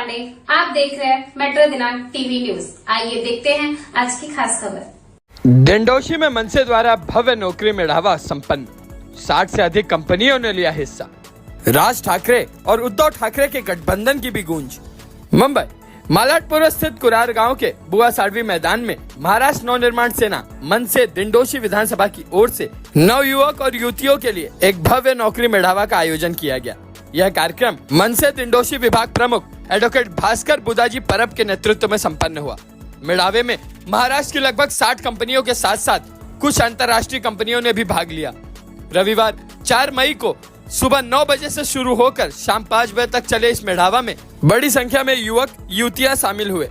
पांडे, आप देख रहे हैं मेट्रो दिनांक टीवी न्यूज। आइए देखते हैं आज की खास खबर। डिंडोशी में मनसे द्वारा भव्य नौकरी मेळावा संपन्न, 60 से अधिक कंपनियों ने लिया हिस्सा। राज ठाकरे और उद्धव ठाकरे के गठबंधन की भी गूंज। मुंबई मालाडपुर स्थित कुरार गांव के बुआ साडवी मैदान में महाराष्ट्र नवनिर्माण सेना मनसे डिंडोशी विधानसभा की ओर से नवयुवक और युवतियों के लिए एक भव्य नौकरी मेळावा का आयोजन किया गया। यह कार्यक्रम मनसे डिंडोशी विभाग प्रमुख एडवोकेट भास्कर बुदाजी परब के नेतृत्व में संपन्न हुआ। मेळावे में महाराष्ट्र की लगभग 60 कंपनियों के साथ साथ कुछ अंतर्राष्ट्रीय कंपनियों ने भी भाग लिया। रविवार 4 मई को सुबह 9 बजे से शुरू होकर शाम 5 बजे तक चले इस मेळावा में बड़ी संख्या में युवक युवतियां शामिल हुए।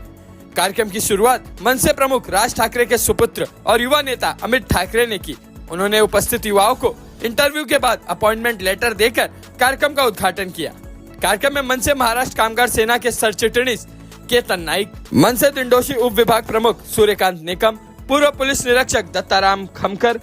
कार्यक्रम की शुरुआत मनसे प्रमुख राज ठाकरे के सुपुत्र और युवा नेता अमित ठाकरे ने की। उन्होंने उपस्थित युवाओं को इंटरव्यू के बाद अपॉइंटमेंट लेटर देकर कार्यक्रम का उद्घाटन किया। कार्यक्रम में मनसे महाराष्ट्र कामगार सेना के सरचिटणीस केतन नाइक, मनसे डिंडोशी उप विभाग प्रमुख सूर्यकांत निकम, पूर्व पुलिस निरीक्षक दत्ताराम खमकर,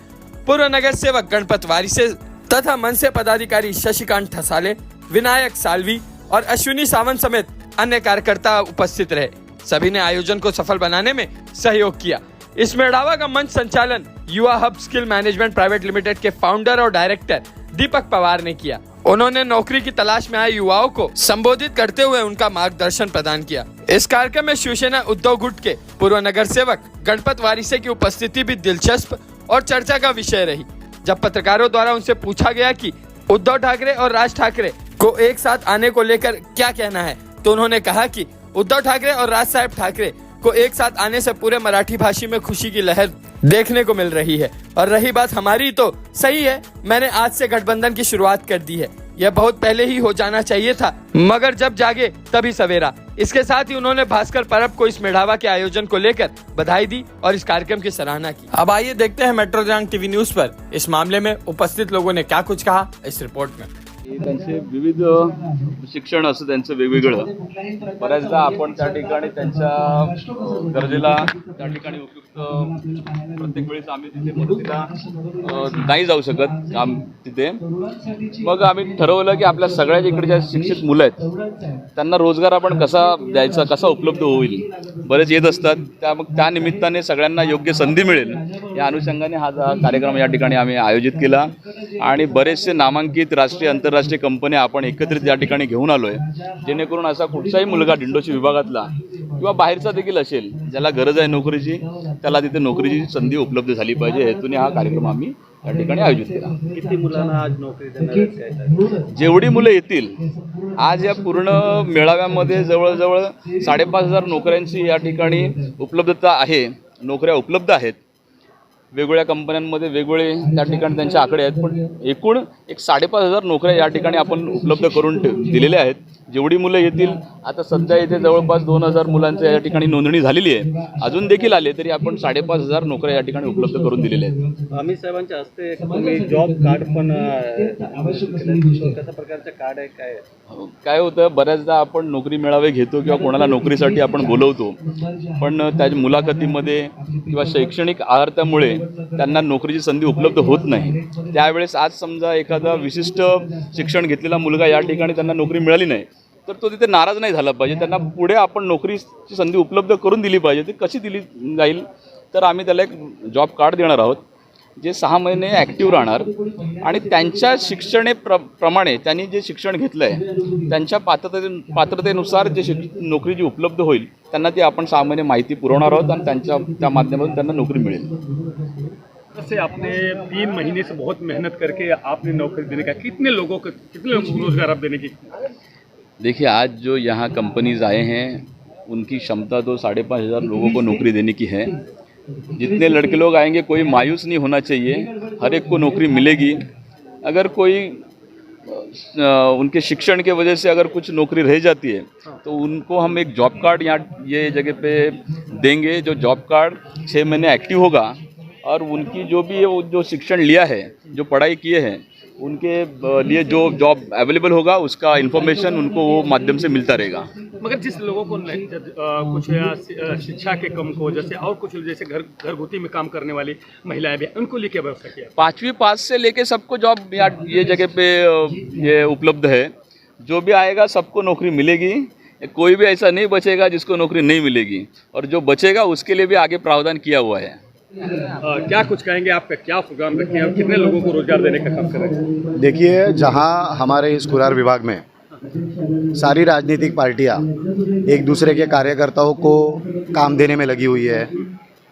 पूर्व नगर सेवक गणपत वारिसे तथा मनसे पदाधिकारी शशिकांत ठसाले, विनायक सालवी और अश्विनी सावंत समेत अन्य कार्यकर्ता उपस्थित रहे। सभी ने आयोजन को सफल बनाने में सहयोग किया। इस मेळावा का मंच संचालन युवा hub skill management private limited के फाउंडर और डायरेक्टर दीपक पवार ने किया। उन्होंने नौकरी की तलाश में आए युवाओं को संबोधित करते हुए उनका मार्गदर्शन प्रदान किया। इस कार्यक्रम में शिवसेना उद्धव गुट के पूर्व नगर सेवक गणपत वारिसे की उपस्थिति भी दिलचस्प और चर्चा का विषय रही। जब पत्रकारों द्वारा उनसे पूछा गया कि उद्धव ठाकरे और राज ठाकरे को एक साथ आने को लेकर क्या कहना है, तो उन्होंने कहा कि उद्धव ठाकरे और राज साहेब ठाकरे को एक साथ आने से पूरे मराठी भाषी में खुशी की लहर देखने को मिल रही है। और रही बात हमारी, तो सही है, मैंने आज से गठबंधन की शुरुआत कर दी है। यह बहुत पहले ही हो जाना चाहिए था, मगर जब जागे तभी सवेरा। इसके साथ ही उन्होंने भास्कर परब को इस मेळावा के आयोजन को लेकर बधाई दी और इस कार्यक्रम की सराहना की। अब आइए देखते हैं मेट्रो दिनांक टीवी न्यूज पर इस मामले में उपस्थित लोगों ने क्या कुछ कहा इस रिपोर्ट में। त्यांचे विविध शिक्षण असं त्यांचं वेगवेगळं, बऱ्याचदा आपण त्या ठिकाणी त्यांच्या गरजेला त्या ठिकाणी उपयुक्त प्रत्येक वेळेस आम्ही तिथे मदतीला नाही जाऊ शकत तिथे। मग आम्ही ठरवलं की आपल्या सगळ्या इकडच्या शिक्षित मुलं आहेत त्यांना रोजगार आपण कसा द्यायचा, कसा उपलब्ध होईल, बरेच येत असतात, मग त्या निमित्ताने सगळ्यांना योग्य संधी मिळेल या अनुषंगाने हा कार्यक्रम या ठिकाणी आम्ही आयोजित केला। आणि बरेचसे नामांकित राष्ट्रीय आंतरराष्ट्रीय कंपन्या आपण एकत्रित या ठिकाणी घेऊन आलोय, जेणेकरून असा कुठचाही मुलगा डिंडोशी विभागातला किंवा बाहेरचा देखील असेल ज्याला गरज आहे नोकरीची, त्याला तिथे नोकरीची संधी उपलब्ध झाली पाहिजे, हेतूने हा कार्यक्रम आम्ही या ठिकाणी आयोजित केला। किती मुलांना आज नोकरी देणार? जेवढी मुलं येतील, आज या पूर्ण मेळाव्यामध्ये जवळजवळ 5,500 नोकऱ्यांची या ठिकाणी उपलब्धता आहे, नोकऱ्या उपलब्ध आहेत। वेगवेगळ्या कंपन्यांमध्ये वेगवेगळे त्या ठिकाणी त्यांचे आकडे आहेत, पण एकूण एक 5,500 नोकऱ्या या ठिकाणी आपण उपलब्ध करून दिलेल्या आहेत। जेवढी मुलं येतील, आता सध्या इथे जवळपास 2,000 मुलांचं या ठिकाणी नोंदणी झालेली आहे, अजून देखील आले तरी आपण 5,500 नोकऱ्या या ठिकाणी उपलब्ध करून दिलेल्या आहेत। अमित साहेबांच्या हस्ते तुम्ही जॉब कार्ड पण कशा प्रकारचं कार्ड आहे, काय होतं, बऱ्याचदा आपण नोकरी मेळावे घेतो किंवा कोणाला नोकरीसाठी आपण बोलवतो, पण त्या मुलाखतीमध्ये किंवा शैक्षणिक अर्हतेमुळे त्यांना नोकरीची संधी उपलब्ध होत नाही। त्यावेळेस आज समजा एखादा विशिष्ट शिक्षण घेतलेला मुलगा या ठिकाणी त्यांना नोकरी मिळाली नाही, तर तो तिथे नाराज नाही झाला पाहिजे। त्यांना पुढे आपण नोकरीची संधी उपलब्ध करून दिली पाहिजे। ती कशी दिली जाईल, तर आम्ही त्याला एक जॉब कार्ड देणार आहोत, जे 6 महिने ॲक्टिव्ह राहणार आणि त्यांच्या प्रमाणे त्यांनी जे शिक्षण घेतलं आहे त्यांच्या पात्रतेनुसार जे नोकरी जी उपलब्ध होईल त्यांना ती आपण 6 महिने माहिती पुरवणार आहोत आणि त्या माध्यमातून त्यांना नोकरी मिळेल। जैसे आपने 3 महीने से बहुत मेहनत करके आपने नौकरी देने का, कितने लोगों को रोजगार आप देने की? देखिए, आज जो यहाँ कंपनीज आए हैं उनकी क्षमता तो 5,500 लोगों को नौकरी देने की है। जितने लड़के लोग आएंगे कोई मायूस नहीं होना चाहिए, हर एक को नौकरी मिलेगी। अगर कोई उनके शिक्षण के वजह से अगर कुछ नौकरी रह जाती है तो उनको हम एक जॉब कार्ड यहाँ ये जगह पे देंगे, जो जॉब कार्ड 6 महीने एक्टिव होगा और उनकी जो भी जो शिक्षण लिया है, जो पढ़ाई किए हैं, उनके लिए जो जॉब अवेलेबल होगा उसका इन्फॉर्मेशन उनको वो माध्यम से मिलता रहेगा। मगर जिस लोगों को कुछ शिक्षा के कम को, जैसे और कुछ जैसे घरगुती में काम करने वाली महिलाएं भी, उनको लिए क्या व्यवस्था किया? 5वीं पास से लेके सबको जॉब ये जगह पे ये उपलब्ध है। जो भी आएगा सबको नौकरी मिलेगी। कोई भी ऐसा नहीं बचेगा जिसको नौकरी नहीं मिलेगी, और जो बचेगा उसके लिए भी आगे प्रावधान किया हुआ है। क्या कुछ कहेंगे, आपका क्या प्रोग्राम रखें और कितने लोगों को रोजगार देने का काम करेंगे? देखिए, जहां हमारे इस कुरार विभाग में सारी राजनीतिक पार्टियां एक दूसरे के कार्यकर्ताओं को काम देने में लगी हुई है,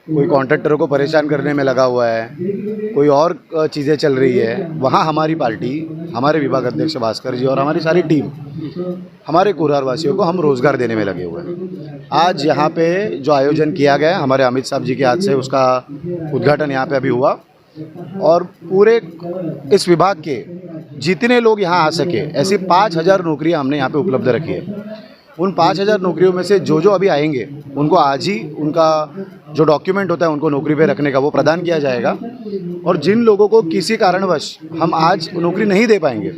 कोई कॉन्ट्रैक्टरों को परेशान करने में लगा हुआ है, कोई और चीज़ें चल रही है, वहाँ हमारी पार्टी, हमारे विभाग अध्यक्ष भास्कर जी और हमारी सारी टीम हमारे कुरार वासियों को हम रोज़गार देने में लगे हुए हैं। आज यहाँ पे जो आयोजन किया गया है हमारे अमित साहब जी के हाथ से, उसका उद्घाटन यहाँ पे अभी हुआ, और पूरे इस विभाग के जितने लोग यहाँ आ सके ऐसी 5000 नौकरियाँ हमने यहाँ पे उपलब्ध रखी है। उन 5000 नौकरियों में से जो अभी आएंगे उनको आज ही उनका जो डॉक्यूमेंट होता है उनको नौकरी पे रखने का वो प्रदान किया जाएगा, और जिन लोगों को किसी कारणवश हम आज नौकरी नहीं दे पाएंगे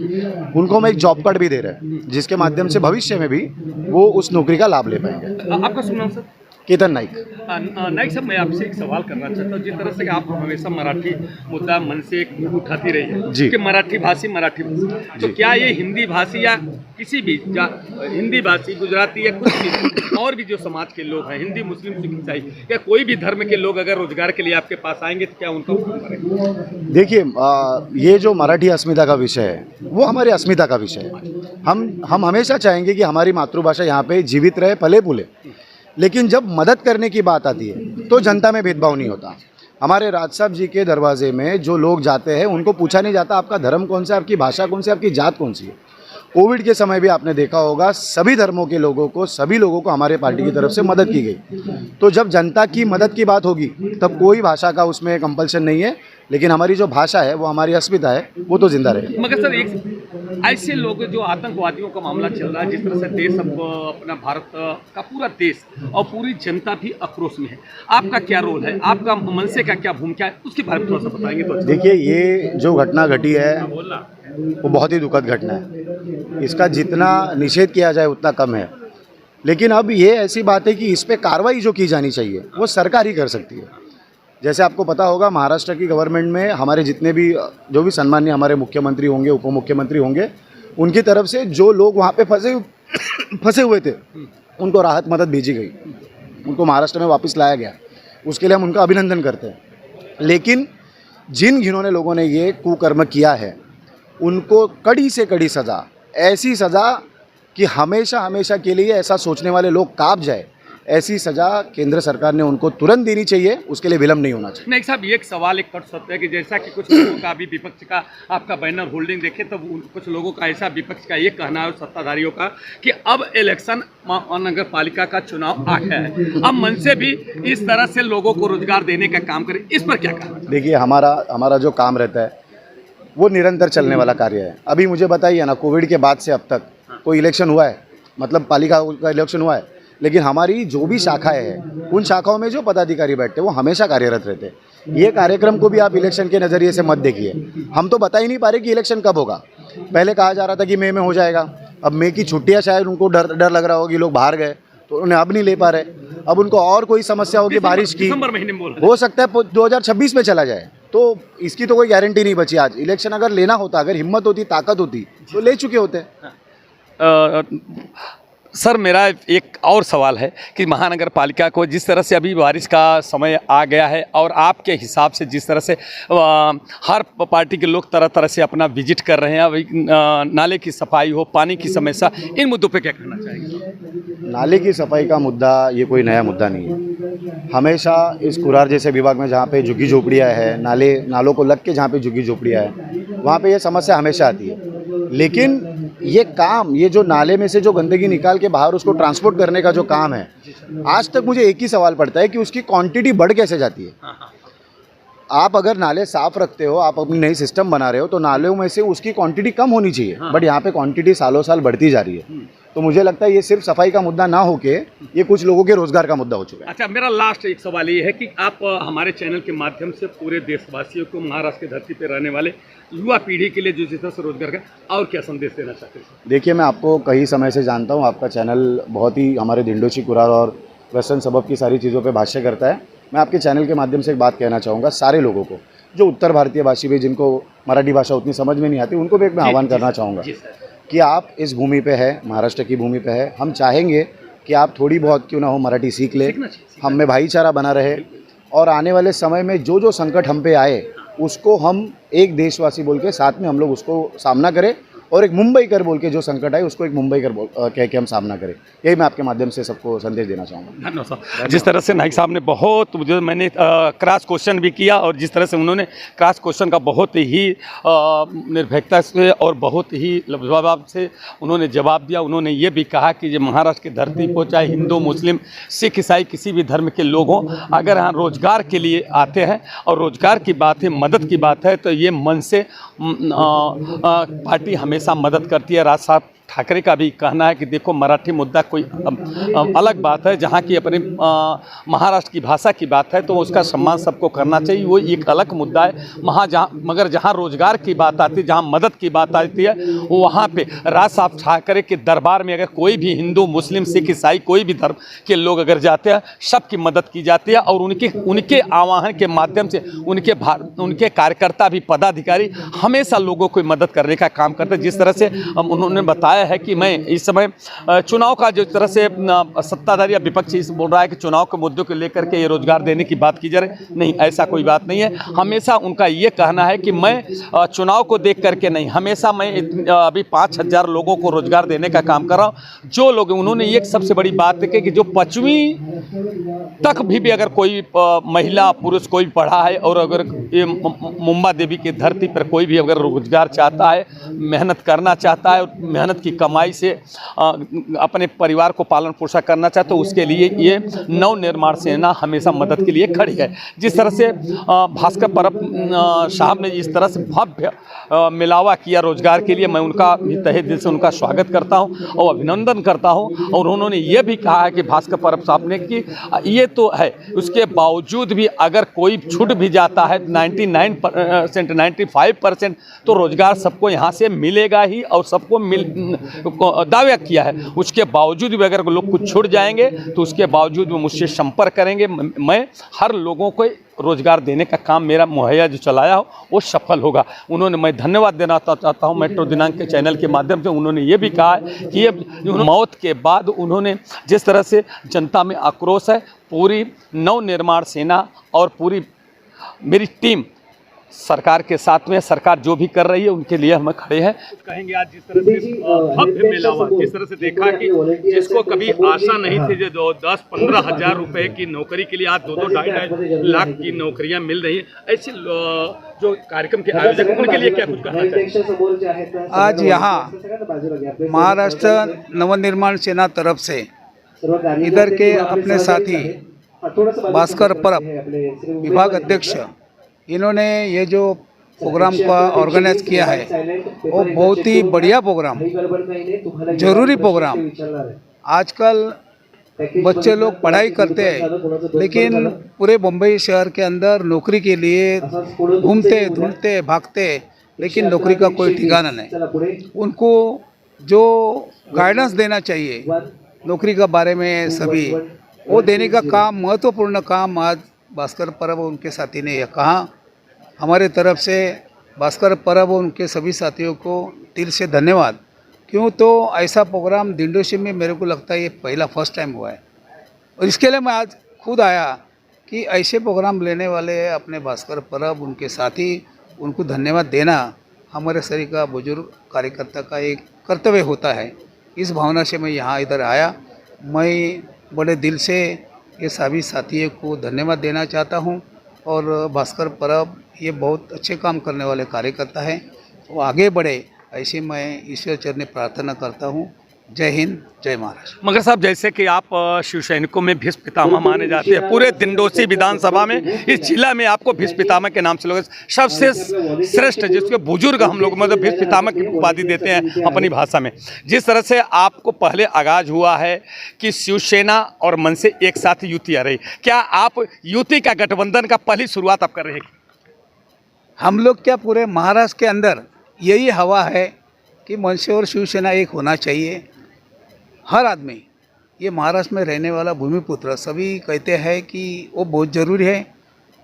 उनको हम एक जॉब कार्ड भी दे रहे हैं, जिसके माध्यम से भविष्य में भी वो उस नौकरी का लाभ ले पाएंगे। आपका शुभ नाम सर? केतन नाइक। नाइक साहब, मैं आपसे एक सवाल करना चाहता हूँ। जिस तरह से आप हमेशा मराठी मुद्दा मन से उठाती रही है जी। कि मराठी भाषी, तो क्या ये हिंदी भाषी या किसी भी हिंदी भाषी, गुजराती या कुछ भी और भी जो समाज के लोग हैं, हिंदी, मुस्लिम, सिख, ईसाई या कोई भी धर्म के लोग अगर रोजगार के लिए आपके पास आएंगे तो क्या उनका हुक्म करेंगे? देखिए, ये जो मराठी अस्मिता का विषय है वो हमारी अस्मिता का विषय है। हम हमेशा चाहेंगे कि हमारी मातृभाषा यहाँ पे जीवित रहे, पले पुले, लेकिन जब मदद करने की बात आती है तो जनता में भेदभाव नहीं होता। हमारे राज साहब जी के दरवाजे में जो लोग जाते हैं उनको पूछा नहीं जाता आपका धर्म कौन सा है, आपकी भाषा कौन सी है, आपकी जात कौन सी है। कोविड के समय भी आपने देखा होगा सभी धर्मों के लोगों को, सभी लोगों को हमारे पार्टी की तरफ से मदद की गई। तो जब जनता की मदद की बात होगी तब कोई भाषा का उसमें कंपल्सन नहीं है, लेकिन हमारी जो भाषा है वो हमारी अस्मिता है, वो तो जिंदा रहे। मगर सर, एक ऐसे लोग जो आतंकवादियों का मामला चल रहा है, जिस तरह से देश अब अपना भारत का पूरा देश और पूरी जनता भी आक्रोश में है, आपका क्या रोल है, आपका मनसे का क्या भूमिका है, उसके बारे में थोड़ा सा बताएंगे तो? देखिए, ये जो घटना घटी है वो बहुत ही दुखद घटना है। इसका जितना निषेध किया जाए उतना कम है, लेकिन अब ये ऐसी बात है कि इस पे कार्रवाई जो की जानी चाहिए वो सरकार ही कर सकती है। जैसे आपको पता होगा, महाराष्ट्र की गवर्नमेंट में हमारे जितने भी जो भी सम्मान्य हमारे मुख्यमंत्री होंगे, उप मुख्यमंत्री होंगे, उनकी तरफ से जो लोग वहाँ पे फंसे हुए थे उनको राहत मदद भेजी गई, उनको महाराष्ट्र में वापस लाया गया। उसके लिए हम उनका अभिनंदन करते हैं। लेकिन जिन्होंने लोगों ने ये कुकर्म किया है उनको कड़ी से कड़ी सज़ा, ऐसी सज़ा कि हमेशा हमेशा के लिए ऐसा सोचने वाले लोग काँप जाए, ऐसी सज़ा केंद्र सरकार ने उनको तुरंत देनी चाहिए। उसके लिए विलम्ब नहीं होना चाहिए। नहीं साहब, एक सवाल एक कट सकता है कि जैसा कि कुछ लोगों का अभी विपक्ष का आपका बैनर होल्डिंग देखे तो कुछ लोगों का ऐसा, विपक्ष का ये कहना है और सत्ताधारियों का कि अब इलेक्शन नगर पालिका का चुनाव आ गया है, अब मन से भी इस तरह से लोगों को रोजगार देने का काम करे, इस पर क्या कहना? देखिए, हमारा जो काम रहता है वो निरंतर चलने वाला कार्य है। अभी मुझे बताइए ना, कोविड के बाद से अब तक कोई इलेक्शन हुआ है, मतलब पालिका का इलेक्शन हुआ है, लेकिन हमारी जो भी शाखाएं हैं उन शाखाओं में जो पदाधिकारी बैठते हैं वो हमेशा कार्यरत रहते हैं। ये कार्यक्रम को भी आप इलेक्शन के नज़रिए से मत देखिए। हम तो बता ही नहीं पा रहे कि इलेक्शन कब होगा। पहले कहा जा रहा था कि मई में हो जाएगा, अब मई की छुट्टियां शायद उनको डर लग रहा होगी, लोग बाहर गए तो उन्हें अब नहीं ले पा रहे। अब उनको और कोई समस्या होगी बारिश की, दिसंबर महीने में बोल, हो सकता है 2026 में चला जाए, तो इसकी तो कोई गारंटी नहीं बची। आज इलेक्शन अगर लेना होता, अगर हिम्मत होती, ताकत होती तो ले चुके होते। सर, मेरा एक और सवाल है कि महानगर पालिका को जिस तरह से अभी बारिश का समय आ गया है और आपके हिसाब से जिस तरह से हर पार्टी के लोग तरह तरह से अपना विजिट कर रहे हैं, अभी नाले की सफाई हो, पानी की समस्या, इन मुद्दों पे क्या कहना चाहेंगे? नाले की सफाई का मुद्दा ये कोई नया मुद्दा नहीं है। हमेशा इस कुरार जैसे विभाग में जहाँ पे झुग्गी झोपड़ियाँ है, नालों को लग के जहाँ पे झुग्गी झोपड़ियाँ है, वहाँ पे ये समस्या हमेशा आती है। लेकिन ये काम, ये जो नाले में से जो गंदगी निकाल के बाहर उसको ट्रांसपोर्ट करने का जो काम है, आज तक मुझे एक ही सवाल पड़ता है कि उसकी क्वांटिटी बढ़ कैसे जाती है। आप अगर नाले साफ रखते हो, आप अपनी नई सिस्टम बना रहे हो, तो नालों में से उसकी क्वांटिटी कम होनी चाहिए, बट यहाँ पे क्वांटिटी सालों साल बढ़ती जा रही है। तो मुझे लगता है ये सिर्फ सफाई का मुद्दा ना होके ये कुछ लोगों के रोजगार का मुद्दा हो चुका है। अच्छा, मेरा लास्ट एक सवाल ये है कि आप हमारे चैनल के माध्यम से पूरे देशवासियों को, महाराष्ट्र की धरती पर रहने वाले युवा पीढ़ी के लिए जो जिस तरह से रोजगार का, और क्या संदेश देना चाहते हैं? देखिए, मैं आपको कई समय से जानता हूँ, आपका चैनल बहुत ही हमारे दिंडोशी, कुरार और वेस्टर्न सबब की सारी चीज़ों पे भाष्य करता है। मैं आपके चैनल के माध्यम से एक बात कहना चाहूँगा सारे लोगों को, जो उत्तर भारतीय भाषी भी, जिनको मराठी भाषा उतनी समझ में नहीं आती, उनको भी एक मैं आह्वान करना चाहूँगा। कि आप इस भूमि पे है, महाराष्ट्र की भूमि पे है, हम चाहेंगे कि आप थोड़ी बहुत क्यों ना हो मराठी सीख ले, हम में भाईचारा बना रहे और आने वाले समय में जो जो संकट हम पे आए उसको हम एक देशवासी बोल के साथ में हम लोग उसको सामना करें और एक मुंबई कर बोल के जो संकट आए उसको एक मुंबई कर कह के हम सामना करें। यही मैं आपके माध्यम से सबको संदेश देना चाहूँगा। धन्यवाद साहब। जिस तरह से नाइक साहब ने बहुत जो मैंने क्रॉस क्वेश्चन भी किया और जिस तरह से उन्होंने क्रॉस क्वेश्चन का बहुत ही निर्भीकता से और बहुत ही जवाब से उन्होंने जवाब दिया। उन्होंने ये भी कहा कि ये महाराष्ट्र की धरती पर चाहे हिंदू मुस्लिम सिख ईसाई किसी भी धर्म के लोग हों, अगर यहाँ रोजगार के लिए आते हैं और रोजगार की बात है, मदद की बात है, तो ये मन से पार्टी हमेशा मदद करती है। राज साहब ठाकरे का भी कहना है कि देखो मराठी मुद्दा कोई अलग बात है, जहाँ की अपने महाराष्ट्र की भाषा की बात है तो उसका सम्मान सबको करना चाहिए, वो एक अलग मुद्दा है। मगर जहाँ रोजगार की बात आती है, जहाँ मदद की बात आती है, वहाँ पे राज साहब ठाकरे के दरबार में अगर कोई भी हिंदू मुस्लिम सिख ईसाई कोई भी धर्म के लोग अगर जाते हैं, सबकी मदद की जाती है और उनके आह्वान के माध्यम से उनके कार्यकर्ता भी पदाधिकारी हमेशा लोगों को मदद करने का काम करते हैं। जिस तरह से उन्होंने बताया है कि मैं इस समय चुनाव का जिस तरह से सत्ताधारी या विपक्षी बोल रहा है कि चुनाव के मुद्दों को लेकर के ये रोजगार देने की बात की जा रही, नहीं, ऐसा कोई बात नहीं है। हमेशा उनका ये कहना है कि मैं चुनाव को देख करके नहीं, हमेशा मैं अभी 5,000 लोगों को रोजगार देने का काम कर रहा हूँ। जो लोग उन्होंने एक सबसे बड़ी बात है कि जो 5वीं तक भी अगर कोई महिला पुरुष कोई पढ़ा है और अगर ये मुंबा देवी की धरती पर कोई भी अगर रोजगार चाहता है, मेहनत करना चाहता है, मेहनत की कमाई से अपने परिवार को पालन पोषण करना चाहता है, तो उसके लिए ये नव निर्माण सेना हमेशा मदद के लिए खड़ी है। जिस तरह से भास्कर परब साहब ने इस तरह से भव्य मिलावा किया रोजगार के लिए, मैं उनका भी तहे दिल से उनका स्वागत करता हूं और अभिनंदन करता हूं। और उन्होंने ये भी कहा है कि भास्कर परब साहब ने कि ये तो है, उसके बावजूद भी अगर कोई छूट भी जाता है 99% 95% तो रोजगार सबको यहाँ से मिलेगा ही और सबको दावा किया है। उसके बावजूद भी अगर लोग कुछ छूट जाएंगे तो उसके बावजूद भी मुझसे संपर्क करेंगे। मैं हर लोगों को रोजगार देने का काम मेरा मुहैया जो चलाया हो वो सफल होगा। उन्होंने, मैं धन्यवाद देना चाहता हूँ मेट्रो दिनांक के चैनल के माध्यम से। उन्होंने ये भी कहा है कि ये मौत के बाद उन्होंने जिस तरह से जनता में आक्रोश है, पूरी नव निर्माण सेना और पूरी मेरी टीम सरकार के साथ में, सरकार जो भी कर रही है उनके लिए हम खड़े हैं। कहेंगे आज जिस तरह से भव्य मिलावा, जिस तरह से देखा कि जिसको कभी आशा नहीं थी, जो 10-15 हज़ार रुपए की नौकरी के लिए आज 2-2 लाख की नौकरियां मिल रही हैं, ऐसे जो कार्यक्रम के आयोजक उनके लिए क्या कुछ कहना चाहिए? आज यहाँ महाराष्ट्र नवनिर्माण सेना तरफ से इधर के अपने साथी भास्कर परब विभाग अध्यक्ष, इन्होंने ये जो प्रोग्राम का ऑर्गेनाइज किया है वो बहुत ही बढ़िया प्रोग्राम, जरूरी प्रोग्राम। आजकल बच्चे लोग पढ़ाई करते हैं लेकिन पूरे मुंबई शहर के अंदर नौकरी के लिए घूमते ढूंढते भागते, लेकिन नौकरी का कोई ठिकाना नहीं। उनको जो गाइडेंस देना चाहिए नौकरी के बारे में सभी, वो देने का काम, महत्वपूर्ण काम आज भास्कर परब और उनके साथी ने यह कहा। हमारे तरफ से भास्कर परब और उनके सभी साथियों को दिल से धन्यवाद। क्यों तो ऐसा प्रोग्राम दिंडोशी में मेरे को लगता है ये पहला फर्स्ट टाइम हुआ है और इसके लिए मैं आज खुद आया कि ऐसे प्रोग्राम लेने वाले अपने भास्कर परब, उनके साथी, उनको धन्यवाद देना हमारे शरीर का बुजुर्ग कार्यकर्ता का एक कर्तव्य होता है। इस भावना से मैं यहाँ इधर आया। मैं बड़े दिल से ये सभी साथियों को धन्यवाद देना चाहता हूँ और भास्कर परब ये बहुत अच्छे काम करने वाले कार्यकर्ता हैं, वो आगे बढ़े ऐसे मैं ईश्वर चरणी प्रार्थना करता हूँ। जय हिंद, जय महाराष्ट्र। मगर साहब, जैसे कि आप शिव सैनिकों में भीष्म पितामह माने जाते हैं, पूरे दिंडोशी विधानसभा में, इस जिला में आपको भीष्म पितामह के नाम से लोग सबसे श्रेष्ठ, जिसके बुजुर्ग हम लोग मतलब भीष्म पितामह की उपाधि देते हैं अपनी भाषा में। जिस तरह से आपको पहले आगाज हुआ है कि शिवसेना और मन से एक साथ युति आ रही, क्या आप युति का गठबंधन का पहली शुरुआत आप कर रहे हैं? हम लोग क्या पूरे महाराष्ट्र के अंदर यही हवा है कि मनसे और शिवसेना एक होना चाहिए। हर आदमी, ये महाराष्ट्र में रहने वाला भूमिपुत्र सभी कहते हैं कि वो बहुत ज़रूरी है।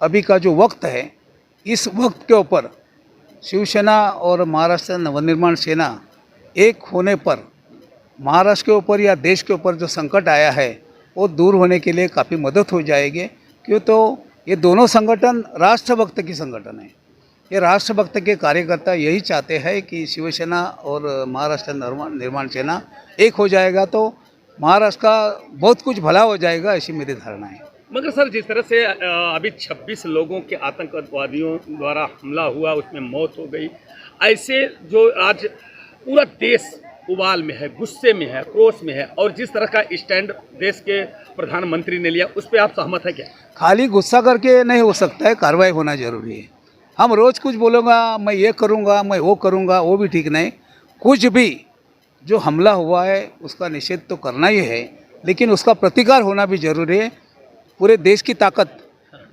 अभी का जो वक्त है, इस वक्त के ऊपर शिवसेना और महाराष्ट्र नवनिर्माण सेना एक होने पर महाराष्ट्र के ऊपर या देश के ऊपर जो संकट आया है वो दूर होने के लिए काफ़ी मदद हो जाएगी। क्यों तो ये दोनों संगठन राष्ट्रभक्त की संगठन है। ये राष्ट्रभक्त के कार्यकर्ता यही चाहते हैं कि शिवसेना और महाराष्ट्र निर्माण सेना एक हो जाएगा तो महाराष्ट्र का बहुत कुछ भला हो जाएगा, ऐसी मेरी धारणा है। मगर सर, जिस तरह से अभी 26 लोगों के आतंकवादियों द्वारा हमला हुआ, उसमें मौत हो गई, ऐसे जो आज पूरा देश उबाल में है, गुस्से में है, क्रोध में है, और जिस तरह का स्टैंड देश के प्रधानमंत्री ने लिया, उस पर आप सहमत है क्या? खाली गुस्सा करके नहीं हो सकता है, कार्रवाई होना जरूरी है। हम रोज़ कुछ बोलूँगा, मैं ये करूँगा, मैं वो करूँगा, वो भी ठीक नहीं। कुछ भी जो हमला हुआ है उसका निषेध तो करना ही है, लेकिन उसका प्रतिकार होना भी जरूरी है। पूरे देश की ताकत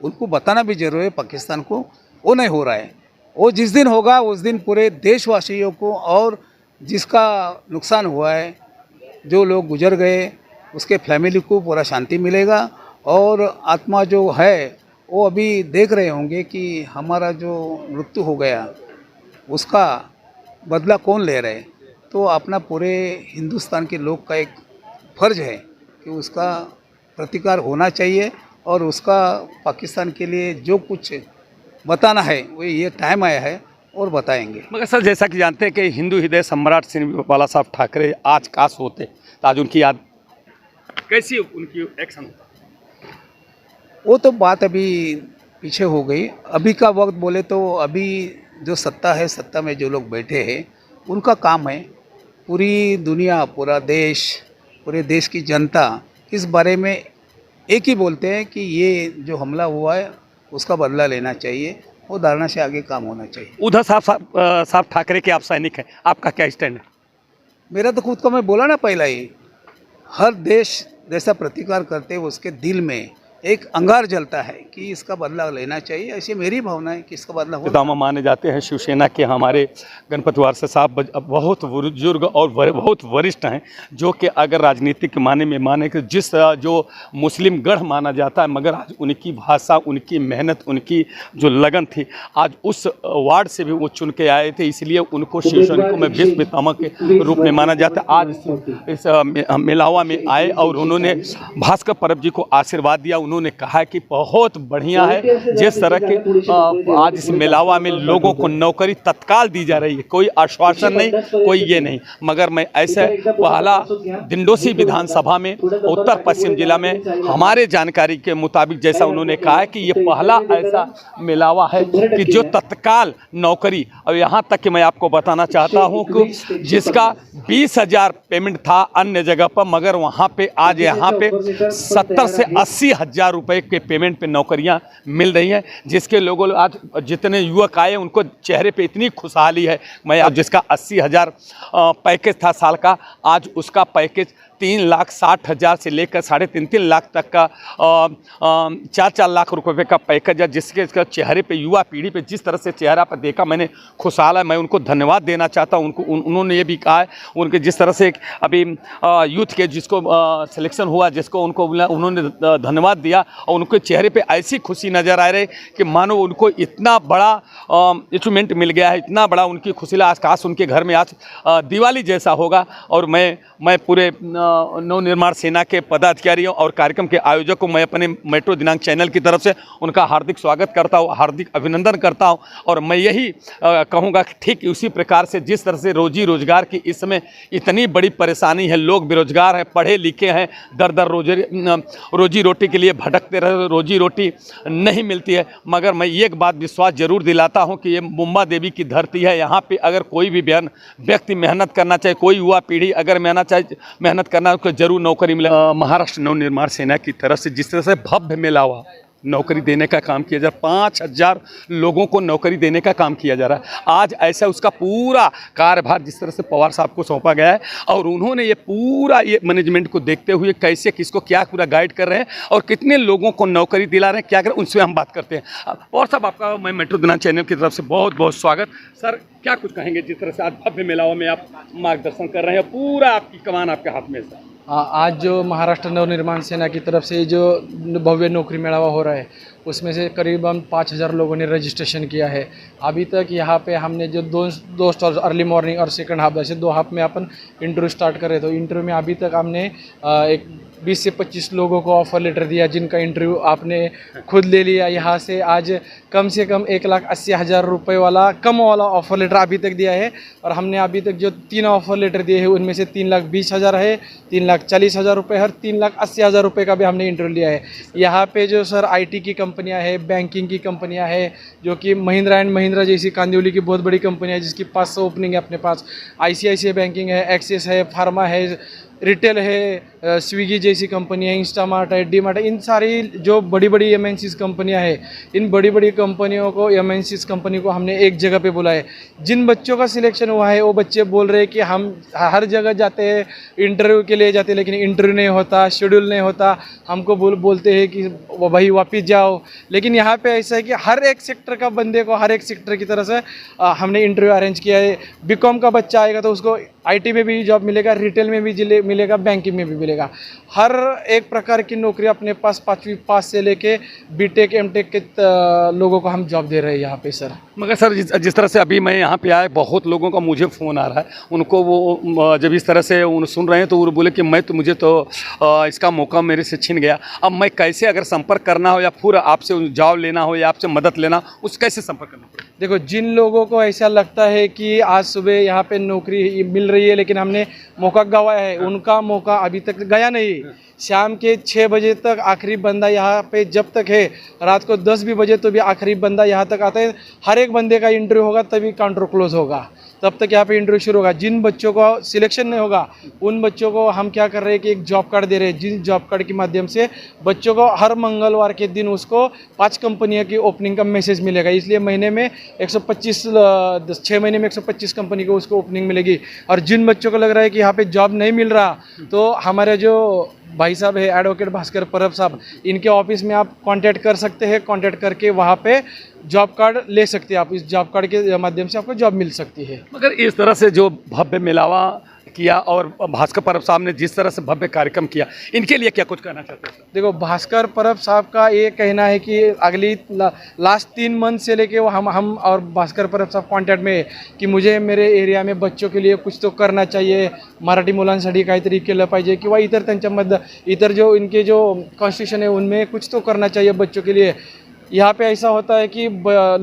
उनको बताना भी जरूरी है पाकिस्तान को। वो नहीं हो रहा है। वो जिस दिन होगा उस दिन पूरे देशवासियों को और जिसका नुकसान हुआ है, जो लोग गुजर गए, उसके फैमिली को पूरा शांति मिलेगा। और आत्मा जो है वो अभी देख रहे होंगे कि हमारा जो मृत्यु हो गया उसका बदला कौन ले रहे। तो अपना पूरे हिंदुस्तान के लोग का एक फ़र्ज है कि उसका प्रतिकार होना चाहिए और उसका पाकिस्तान के लिए जो कुछ बताना है वो ये टाइम आया है और बताएंगे। मगर सर, जैसा कि जानते हैं कि हिंदू हृदय सम्राट श्री बाला साहब ठाकरे आज काश होते तो आज उनकी याद कैसी उनकी एक्शन होता? वो तो बात अभी पीछे हो गई। अभी का वक्त बोले तो अभी जो सत्ता है, सत्ता में जो लोग बैठे हैं उनका काम है पूरी दुनिया, पूरा देश, पूरे देश की जनता इस बारे में एक ही बोलते हैं कि ये जो हमला हुआ है उसका बदला लेना चाहिए। वो धारणा से आगे काम होना चाहिए। उद्धव साहब ठाकरे के आप सैनिक हैं, आपका क्या स्टैंड है? मेरा तो खुद का, मैं बोला ना पहला ही, हर देश जैसा प्रतिकार करते हैं उसके दिल में एक अंगार जलता है कि इसका बदला लेना चाहिए। ऐसी मेरी भावना है कि इसका बदला हो। पितामह माने जाते हैं शिवसेना के हमारे गणपत वारसे साहब बहुत बुजुर्ग और बहुत वरिष्ठ हैं, जो कि अगर राजनीतिक माने में माने कि जिस जो मुस्लिम गढ़ माना जाता है, मगर आज उनकी भाषा, उनकी मेहनत, उनकी जो लगन थी, आज उस वार्ड से भी वो चुन के आए थे, इसलिए उनको शिवसैनिकों में विश्व पितामह के रूप में माना जाता है। आज इस मेलावा में आए और उन्होंने भास्कर परब जी को आशीर्वाद दिया। उन्होंने कहा कि बहुत बढ़िया है जिस तरह के आज इस मेलावा में लोगों को नौकरी तत्काल दी जा रही है, कोई आश्वासन नहीं, कोई ये नहीं। मगर मैं ऐसे पहला दिंडोसी विधानसभा में उत्तर पश्चिम जिला में हमारे जानकारी के मुताबिक, जैसा उन्होंने कहा है कि ये पहला ऐसा मेलावा है कि जो तत्काल नौकरी, और यहाँ तक कि मैं आपको बताना चाहता हूँ कि जिसका 20,000 पेमेंट था अन्य जगह पर, मगर वहाँ पे आज यहाँ पे 70 से 80,000 रुपए के पेमेंट पे नौकरियां मिल रही हैं, जिसके लोगों आज जितने युवक आए उनको चेहरे पे इतनी खुशहाली है। मैं जिसका 80,000 पैकेज था साल का, आज उसका पैकेज 3,60,000 से लेकर 3.5 लाख तक का 4 लाख रुपए का पैकेज है, जिसके इसका चेहरे पे, युवा पीढ़ी पे जिस तरह से चेहरा पर देखा मैंने खुशहाल है। मैं उनको धन्यवाद देना चाहता हूँ। उन्होंने ये भी कहा है, उनके जिस तरह से अभी यूथ के जिसको सिलेक्शन हुआ, जिसको उनको उन्होंने धन्यवाद दिया और उनके चेहरे पे ऐसी खुशी नज़र आ रही कि मानो उनको इतना बड़ा अचीवमेंट मिल गया है, इतना बड़ा उनकी खुशी। आज काश उनके घर में आज दिवाली जैसा होगा। और मैं पूरे नवनिर्माण सेना के पदाधिकारियों और कार्यक्रम के आयोजक को मैं अपने मेट्रो दिनांक चैनल की तरफ से उनका हार्दिक स्वागत करता हूँ, हार्दिक अभिनंदन करता हूँ। और मैं यही कहूँगा कि ठीक उसी प्रकार से जिस तरह से रोजी रोजगार की इस समय इतनी बड़ी परेशानी है, लोग बेरोजगार हैं, पढ़े लिखे हैं, दर दर रोजी रोटी के लिए भटकते रहे, रोजी रोटी नहीं मिलती है। मगर मैं एक बात विश्वास जरूर दिलाता हूँ कि ये मुंबा देवी की धरती है। यहाँ पर अगर कोई भी व्यक्ति मेहनत करना चाहे, कोई युवा पीढ़ी अगर मेहनत करना उसको जरूर नौकरी मिले। महाराष्ट्र नवनिर्माण सेना की तरफ से जिस तरह से भव्य मेलावा नौकरी देने का काम किया जा रहा है, 5,000 लोगों को नौकरी देने का काम किया जा रहा है। आज ऐसा उसका पूरा कार्यभार जिस तरह से पवार साहब को सौंपा गया है और उन्होंने ये पूरा ये मैनेजमेंट को देखते हुए कैसे किसको क्या पूरा गाइड कर रहे हैं और कितने लोगों को नौकरी दिला रहे हैं, क्या कर रहे हैं, उनसे हम बात करते हैं। पवार साहब, आपका मैं मेट्रो दिनांक चैनल की तरफ से बहुत बहुत स्वागत। सर, क्या कुछ कहेंगे जिस तरह से आज भव्य मेलावा में आप मार्गदर्शन कर रहे हैं, पूरा आपकी कमान आपके हाथ में है? आज जो महाराष्ट्र नवनिर्माण सेना की तरफ से जो भव्य नौकरी मेळावा हो रहा है उसमें से करीबन 5,000 लोगों ने रजिस्ट्रेशन किया है। अभी तक यहाँ पे हमने जो दो स्टॉल्स अर्ली मॉर्निंग और सेकंड हाफ, ऐसे 2 हाफ में अपन इंटरव्यू स्टार्ट करे, तो इंटरव्यू में अभी तक हमने एक 20 से 25 लोगों को ऑफ़र लेटर दिया, जिनका इंटरव्यू आपने खुद ले लिया। यहाँ से आज कम से कम 1,80,000 रुपये वाला कम वाला ऑफ़र लेटर अभी तक दिया है। और हमने अभी तक जो 3 ऑफ़र लेटर दिए हैं उनमें से 3,20,000 है, 3,40,000 रुपये और 3,80,000 रुपये का भी हमने इंटरव्यू लिया है। यहाँ पे जो सर IT की कंपनियाँ हैं, बैंकिंग की कंपनियाँ हैं, जो कि महिंद्रा एंड महिंद्रा जैसी कांदिवली की बहुत बड़ी कंपनियाँ है, जिसकी 500 ओपनिंग है अपने पास। ICICI बैंकिंग है, एक्सिस है, फार्मा है, रिटेल है, स्विगी जैसी कंपनी है, इंस्टामार्ट है, डीमार्ट है, इन सारी जो बड़ी बड़ी MNCs कंपनियां हैं, इन बड़ी बड़ी कंपनियों को, MNCs कंपनी को हमने एक जगह पे बुलाया है। जिन बच्चों का सिलेक्शन हुआ है वो बच्चे बोल रहे हैं कि हम हर जगह जाते हैं, इंटरव्यू के लिए जाते हैं, लेकिन इंटरव्यू नहीं होता, शेड्यूल नहीं होता, हमको बोलते हैं कि भाई वापस जाओ। लेकिन यहाँ पे ऐसा है कि हर एक सेक्टर का बंदे को हर एक सेक्टर की तरह से हमने इंटरव्यू अरेंज किया है। BCom का बच्चा आएगा तो उसको IT में भी जॉब मिलेगा, रिटेल में भी मिलेगा, बैंकिंग में भी मिलेगा। हर एक प्रकार की नौकरी अपने पास 5वीं पास से लेके BTech MTech के लोगों को हम जॉब दे रहे हैं यहाँ पे सर। मगर सर जिस तरह से अभी मैं यहाँ पे आया, बहुत लोगों का मुझे फ़ोन आ रहा है, उनको वो जब इस तरह से उन सुन रहे हैं तो वो बोले कि मुझे तो इसका मौका मेरे से छिन गया। अब मैं कैसे, अगर संपर्क करना हो या फिर आपसे जॉब लेना हो या आपसे मदद लेना, उस कैसे संपर्क करना पड़ेगा? देखो, जिन लोगों को ऐसा लगता है कि आज सुबह यहाँ पे नौकरी मिल रही है लेकिन हमने मौका गंवाया है, उनका मौका अभी तक गया नहीं। शाम के 6 बजे तक आखिरी बंदा यहाँ पे जब तक है, रात को 10 भी बजे तो भी आखिरी बंदा यहाँ तक आता है। हर एक बंदे का इंटरव्यू होगा तभी काउंटर क्लोज होगा, तब तक यहाँ पे इंटरव्यू शुरू होगा। जिन बच्चों को सिलेक्शन नहीं होगा उन बच्चों को हम क्या कर रहे हैं कि एक जॉब कार्ड दे रहे हैं, जिन जॉब कार्ड के माध्यम से बच्चों को हर मंगलवार के दिन उसको 5 कंपनियों की ओपनिंग का मैसेज मिलेगा। इसलिए महीने में 6 महीने में 125 कंपनी को उसको ओपनिंग मिलेगी। और जिन बच्चों को लग रहा है कि यहाँ पे जॉब नहीं मिल रहा, तो हमारे जो भाई साहब है एडवोकेट भास्कर परब साहब, इनके ऑफिस में आप कांटेक्ट कर सकते हैं। कांटेक्ट करके वहाँ पे जॉब कार्ड ले सकते हैं आप। इस जॉब कार्ड के माध्यम से आपको जॉब मिल सकती है। मगर इस तरह से जो भव्य मिलावा किया और भास्कर परब साहब ने जिस तरह से भव्य कार्यक्रम किया, इनके लिए क्या कुछ कहना चाहते हैं? देखो, भास्कर परब साहब का ये कहना है कि अगली लास्ट 3 मंथ से लेके वो हम और भास्कर परब साहब कॉन्टॅक्ट में है की मुझे मेरे एरिया में बच्चों के लिए कुछ तो करना चाहिए, मराठी मुलांसाठी काहीतरी केलं पाहिजे किंवा इतर त्यांच्यामध्ये इतर जो इनके जो कॉन्स्टिट्यूशन है उनमें कुछ तो करना चाहिए बच्चों के लिए। यहाँ पे ऐसा होता है कि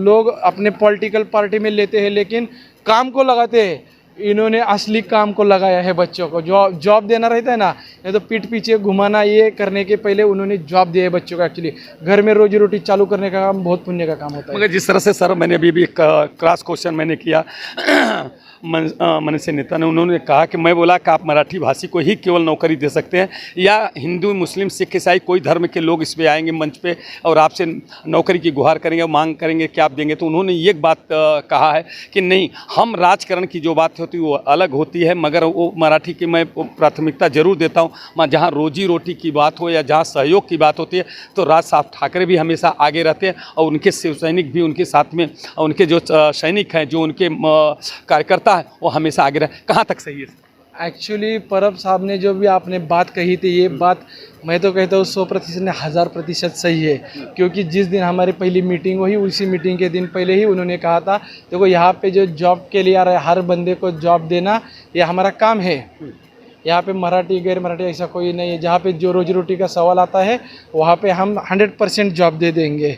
लोग अपने पॉलिटिकल पार्टी में लेते हैं लेकिन काम को लगाते हैं। इन्होंने असली काम को लगाया है बच्चों को। जॉब देना रहता है ना, ये तो पीठ पीछे घुमाना, ये करने के पहले उन्होंने जॉब दिया है बच्चों को। एक्चुअली घर में रोजी रोटी चालू करने का काम बहुत पुण्य का काम होता है। मगर जिस तरह से सर मैंने अभी एक क्रॉस क्वेश्चन मैंने किया मनीष नेता ने, उन्होंने कहा कि मैं बोला कि आप मराठी भाषी को ही केवल नौकरी दे सकते हैं या हिंदू मुस्लिम सिख ईसाई कोई धर्म के लोग इस पे आएंगे मंच पे और आपसे नौकरी की गुहार करेंगे, मांग करेंगे कि आप देंगे? तो उन्होंने ये बात कहा है कि नहीं, हम राजकारण की जो बात होती है वो अलग होती है, मगर वो मराठी की मैं प्राथमिकता जरूर देता हूँ। जहाँ रोजी रोटी की बात हो या जहाँ सहयोग की बात होती है तो राज साहब ठाकरे भी हमेशा आगे रहते हैं और उनके शिव सैनिक भी उनके साथ में, उनके जो सैनिक हैं, जो उनके कार्यकर्ता है, वो हमेशा आगे रहे। कहाँ तक सही है? एक्चुअली परब साहब ने जो भी आपने बात कही थी, ये बात मैं तो कहता हूँ 100% ने 1000% सही है। क्योंकि जिस दिन हमारी पहली मीटिंग हुई उसी मीटिंग के दिन पहले ही उन्होंने कहा था, देखो यहाँ पे जो जॉब के लिए आ रहा है हर बंदे को जॉब देना ये हमारा काम है। यहाँ पे मराठी गैर मराठी ऐसा कोई नहीं है। जहाँ पे जो रोजी रोटी का सवाल आता है वहाँ पे हम 100% जॉब दे देंगे।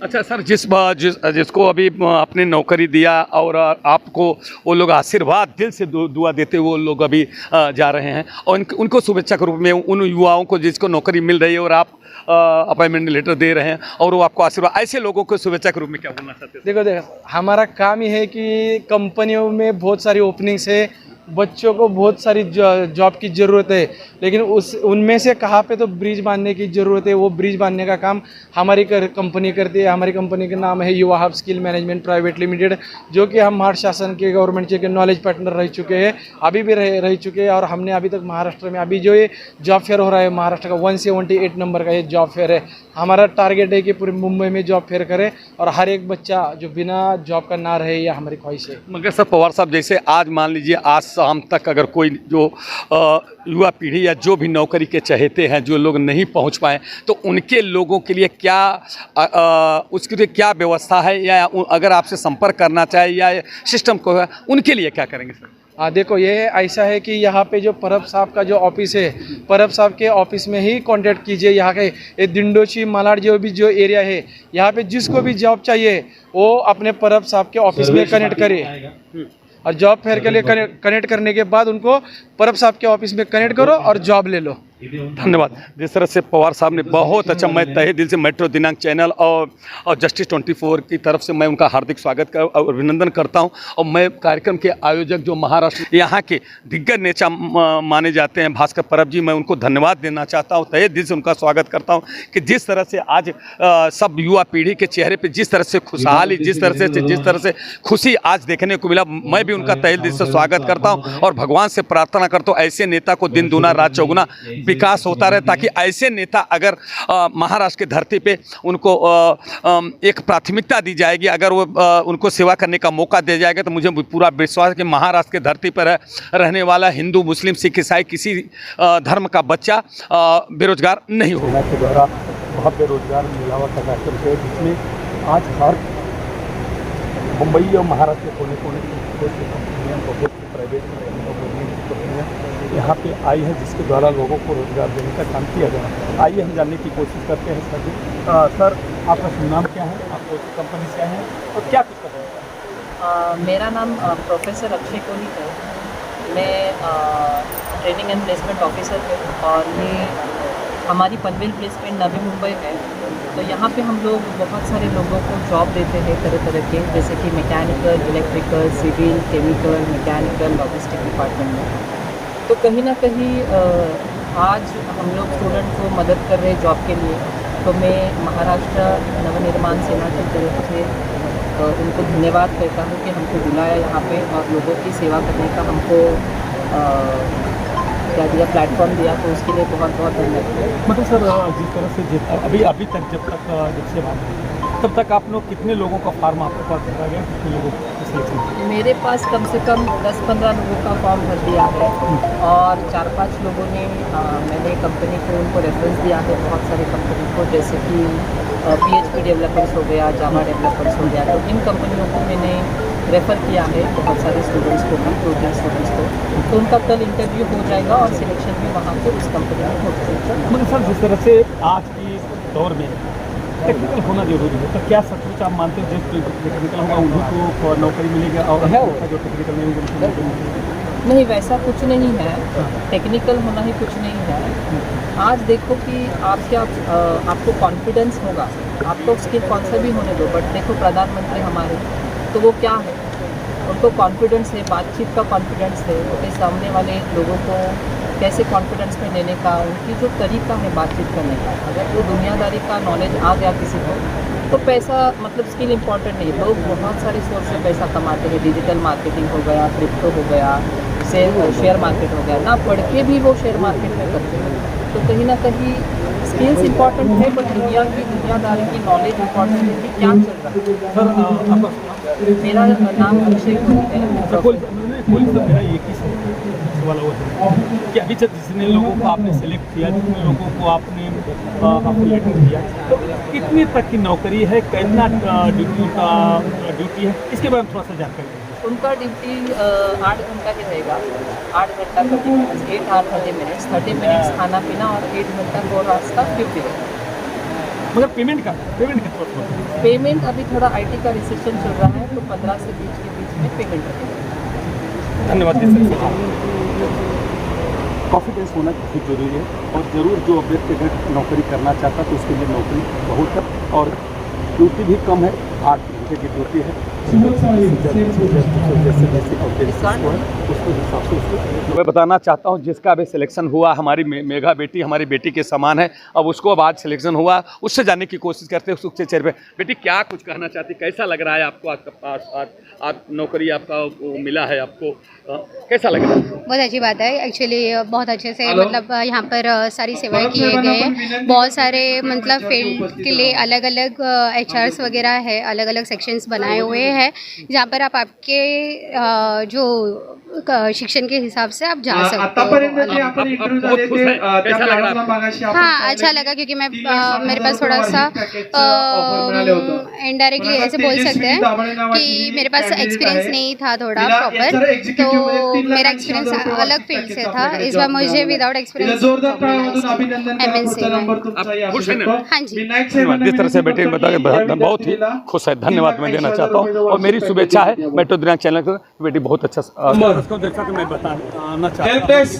अच्छा सर, जिसको अभी आपने नौकरी दिया और आपको वो लोग आशीर्वाद दिल से दुआ देते वो लोग अभी जा रहे हैं और उनको शुभेच्छा के रूप में उन युवाओं को जिसको नौकरी मिल रही है और आप अपॉइंटमेंट लेटर दे रहे हैं और वो आपको आशीर्वाद, ऐसे लोगों को शुभेच्छा के रूप में क्या बोलना चाहते हैं? देखो हमारा काम ही है कि कंपनियों में बहुत सारी ओपनिंग्स है, बच्चों को बहुत सारी जॉब की ज़रूरत है, लेकिन उनमें से कहाँ पे तो ब्रिज बांधने की ज़रूरत है। वो ब्रिज बांधने का काम हमारी कंपनी करती है। हमारी कंपनी का नाम है युवा hub skill management private limited, जो कि हम महाराष्ट्र शासन के गवर्नमेंट के नॉलेज पार्टनर रह चुके हैं, अभी भी रह चुके हैं। और हमने अभी तक महाराष्ट्र में अभी जो ये जॉब फेयर हो रहा है महाराष्ट्र का 178 नंबर का, ये में जॉब फेयर है। हमारा टारगेट है कि पूरे मुंबई में जॉब फेयर करे और हर एक बच्चा जो बिना जॉब का ना रहे, यह हमारी ख्वाहिश है। मगर सर पवार साहब, जैसे आज मान लीजिए आज शाम तक अगर कोई जो युवा पीढ़ी या जो भी नौकरी के चहेते हैं, जो लोग नहीं पहुंच पाए, तो उनके लोगों के लिए क्या उसके लिए क्या व्यवस्था है, या अगर आपसे संपर्क करना चाहे या सिस्टम को है, उनके लिए क्या करेंगे सर? देखो, ये ऐसा है कि यहाँ पे जो परब साहब का जो ऑफिस है, परब साहब के ऑफिस में ही कांटेक्ट कीजिए। यहाँ के ये दिंडोची मालाड जो एरिया है, यहाँ पे जिसको भी जॉब चाहिए वो अपने परब साहब के ऑफिस में कनेक्ट करे, और जॉब फेयर के लिए कनेक्ट करने के बाद उनको परब साहब के ऑफिस में कनेक्ट करो और जॉब ले लो। धन्यवाद। जिस तरह से पवार साहब ने बहुत अच्छा, मैं तहे दिल से मेट्रो दिनांक चैनल और जस्टिस 24 की तरफ से मैं उनका हार्दिक स्वागत और अभिनंदन करता हूं। और मैं कार्यक्रम के आयोजक जो महाराष्ट्र यहाँ के दिग्गज नेता माने जाते हैं, भास्कर परब जी, मैं उनको धन्यवाद देना चाहता हूँ, तहे दिल से उनका स्वागत करता हूँ कि जिस तरह से आज सब युवा पीढ़ी के चेहरे पर जिस तरह से खुशहाली, जिस तरह से खुशी आज देखने को मिला, मैं भी उनका तहे दिल से स्वागत करता हूँ और भगवान से प्रार्थना करता हूँ ऐसे नेता को दिन दूना रात चौगुना विकास होता रहे, ताकि ऐसे नेता अगर महाराष्ट्र की धरती पे उनको एक प्राथमिकता दी जाएगी, अगर वो उनको सेवा करने का मौका दिया जाएगा, तो मुझे पूरा विश्वास है कि महाराष्ट्र की धरती पर रहने वाला हिंदू, मुस्लिम, सिख, ईसाई किसी धर्म का बच्चा बेरोजगार नहीं होगा। के द्वारा बहुत बेरोजगार मिलावा का कार्यक्रम है, जिसमें आज हर मुंबई और महाराष्ट्र के कोने कोने बहुत प्राइवेट कंपनियाँ यहाँ पे आई है, जिसके द्वारा लोगों को रोजगार देने का काम किया जा रहा है। आइए हम जानने की कोशिश करते हैं सर। सर, आपका शुभ नाम क्या है, आप कंपनी से आए हैं और क्या कुछ कर रहे हैं? मेरा नाम प्रोफेसर अक्षय कोहली है। मैं ट्रेनिंग एंड प्लेसमेंट ऑफिसर हूँ और ये हमारी पनवेल प्लेसमेंट नवी मुंबई है। तो यहाँ पे हम लोग बहुत सारे लोगों को जॉब देते हैं तरह तरह के, जैसे कि mechanical, electrical, civil, chemical, mechanical, logistic department में। तो कहीं ना कहीं आज हम लोग स्टूडेंट को मदद कर रहे हैं जॉब के लिए। तो मैं महाराष्ट्र नवनिर्माण सेना की तरफ से उनको धन्यवाद कहता हूँ कि हमको बुलाया यहाँ पे और लोगों की सेवा करने का हमको क्या दिया, प्लेटफॉर्म दिया, तो उसके लिए बहुत बहुत धन्यवाद। मतलब सर, जिस तरह से अभी तक जब से बात तब तक आप लोग कितने लोगों का फॉर्म आपके पास भरा गया, कितने लोगों को सिलेक्शन? मेरे पास कम से कम 10-15 लोगों का फॉर्म भर दिया है और 4-5 लोगों ने मैंने कंपनी को उनको रेफरेंस दिया है, बहुत सारे कंपनी को, जैसे कि PHP डेवलपर्स हो गया, जावा डेवलपर्स हो गया। तो इन कंपनियों को मैंने रेफ़र किया है बहुत सारे स्टूडेंट्स को भी, 2-3 स्टूडेंट्स को। तो उनका कल इंटरव्यू हो जाएगा और सिलेक्शन भी वहाँ पे उस कंपनी में हो जाएगा। मतलब सर, जिस तरह से आज की दौर में टेक्निकल होना जरूरी है, तो क्या सचमुच आप मानते हैं जो टेक्निकल होगा उन्हीं को नौकरी मिलेगी और जो टेक्निकल नहीं होगा उनको नहीं, वैसा कुछ नहीं है। टेक्निकल होना ही कुछ नहीं है। आज देखो कि आपको कॉन्फिडेंस होगा, आपको स्किल कौन सा भी होने दो, बट देखो प्रधानमंत्री हमारे, तो वो क्या है, उनको कॉन्फिडेंस है, बातचीत का कॉन्फिडेंस है, उनके सामने वाले लोगों को कैसे कॉन्फिडेंस में लेने का, उनकी जो तरीका है बातचीत करने का। अगर वो दुनियादारी का नॉलेज आ गया किसी को, तो पैसा मतलब स्किल इम्पॉर्टेंट नहीं है। लोग बहुत सारे सोर्स से पैसा कमाते हैं, डिजिटल मार्केटिंग हो गया, क्रिप्टो हो गया, शेयर मार्केट हो गया, ना पढ़ के भी वो शेयर मार्केट में करते हैं। तो कहीं ना कहीं स्किल्स इम्पॉर्टेंट है, बट दुनियादारी की नॉलेज इम्पॉर्टेंट है कि क्या चल रहा है। मेरा नाम अक्षय कोहली है। मेरा एक ही सवाल हुआ कि अभी तक जितने लोगों को आपने सेलेक्ट किया, जितने लोगों को आपने लेटर दिया, तो कितने तक की नौकरी है, कितना ड्यूटी है, इसके बारे में थोड़ा सा जानकारी दें। उनका ड्यूटी 8 घंटा ही रहेगा, 8 घंटा 30 मिनट्स, 8 आवर 30 मिनट्स, 30 मिनट्स खाना पीना और 8 घंटा 4 आवर्स का ड्यूटी है। मगर पेमेंट का थोड़ा पेमेंट अभी थोड़ा IT का रिसेशन चल रहा है, तो 15 से 20 के बीच में पेमेंट रहेगा। धन्यवाद। कॉन्फिडेंस होना बहुत जरूरी है और ज़रूर जो व्यक्ति अगर नौकरी करना चाहता तो उसके लिए नौकरी बहुत है और ड्यूटी भी कम है, 8 घंटे की ड्यूटी है, मैं बताना चाहता हूँ जिसका अभी सिलेक्शन हुआ, हमारी मेघा बेटी हमारी बेटी के समान है, अब उसको अब आज सिलेक्शन हुआ, उससे जानने की कोशिश करते हैं उसके चेहरे पे। बेटी क्या कुछ कहना चाहती, कैसा लग रहा है आपको, आपका पास आज नौकरी आपका मिला है आपको, कैसा लग रहा है? बहुत अच्छी बात है एक्चुअली, बहुत अच्छे से मतलब यहाँ पर सारी सेवाएं किए गए हैं। बहुत सारे मतलब फील्ड के लिए अलग अलग HRs वगैरह है, अलग अलग सेक्शंस बनाए हुए हैं जहाँ पर आप आपके जो शिक्षण के हिसाब से आप जा सकते हो। हाँ, अच्छा लगा क्योंकि मैं मेरे पास थोड़ा सा इनडायरेक्टली ऐसे बोल सकते हैं कि मेरे पास एक्सपीरियंस नहीं था थोड़ा प्रॉपर, तो मेरा एक्सपीरियंस अलग फील्ड से था। इस बार मुझे विदाउट एक्सपीरियंस MNC में। हाँ जी, जिस तरह से बेटे बता के बहुत ही खुश है, धन्यवाद मैं देना चाहता हूँ और मेरी शुभेच्छा है मेट्रो दिनांक चैनल को। बेटी बहुत अच्छा जैसा कि मैं बताना चाहता हूँ